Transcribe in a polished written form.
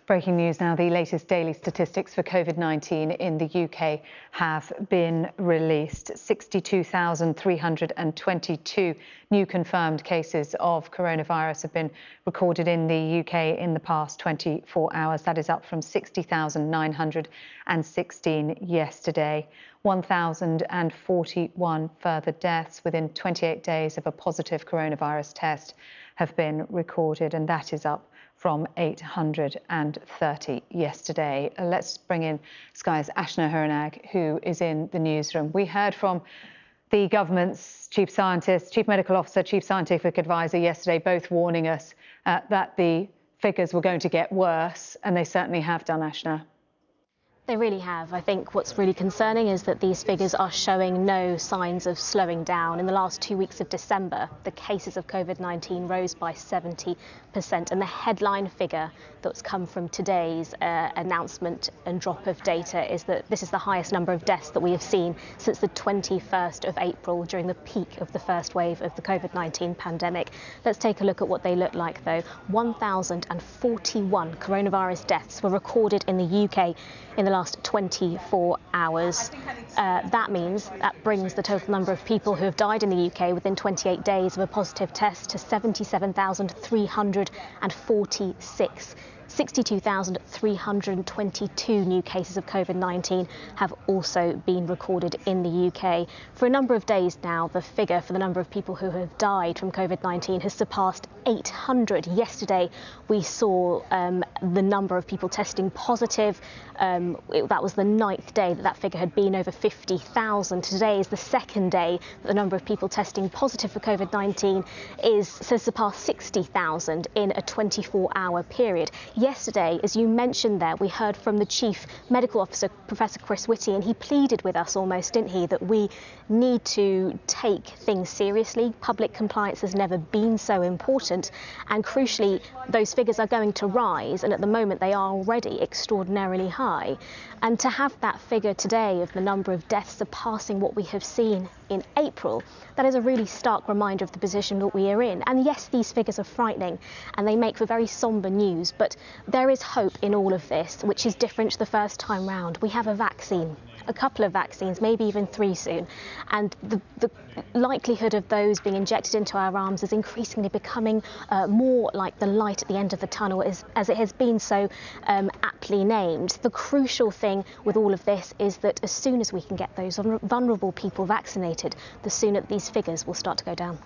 Breaking news now, the latest daily statistics for COVID-19 in the UK have been released. 62,322 new confirmed cases of coronavirus have been recorded in the UK in the past 24 hours. That is up from 60,916 yesterday. 1,041 further deaths within 28 days of a positive coronavirus test have been recorded, and that is up from 830 yesterday. Let's bring in Sky's Ashna Huranag, who is in the newsroom. We heard from the government's chief scientist, chief medical officer, chief scientific advisor yesterday, both warning us that the figures were going to get worse, and they certainly have done, Ashna. They really have. I think what's really concerning is that these figures are showing no signs of slowing down. In the last 2 weeks of December, the cases of COVID-19 rose by 70%. And the headline figure that's come from today's announcement and drop of data is that this is the highest number of deaths that we have seen since the 21st of April, during the peak of the first wave of the COVID-19 pandemic. Let's take a look at what they look like, though. 1,041 coronavirus deaths were recorded in the UK in the last 24 hours. That brings the total number of people who have died in the UK within 28 days of a positive test to 77,346. 62,322 new cases of COVID-19 have also been recorded in the UK. For a number of days now, the figure for the number of people who have died from COVID-19 has surpassed 800. Yesterday, we saw the number of people testing positive. That was the 9th day that figure had been over 50,000. Today is the second day that the number of people testing positive for COVID-19 has surpassed 60,000 in a 24-hour period. Yesterday, as you mentioned there, we heard from the Chief Medical Officer, Professor Chris Whitty, and he pleaded with us almost, didn't he, that we need to take things seriously. Public compliance has never been so important, and crucially, those figures are going to rise, and at the moment they are already extraordinarily high. And to have that figure today of the number of deaths surpassing what we have seen in April, that is a really stark reminder of the position that we are in. And yes, these figures are frightening and they make for very sombre news, but there is hope in all of this, which is different to the first time round. We have a vaccine, a couple of vaccines, maybe even 3 soon, and the likelihood of those being injected into our arms is increasingly becoming more like the light at the end of the tunnel, as it has been so aptly named. The crucial thing with all of this is that as soon as we can get those vulnerable people vaccinated, the sooner these figures will start to go down.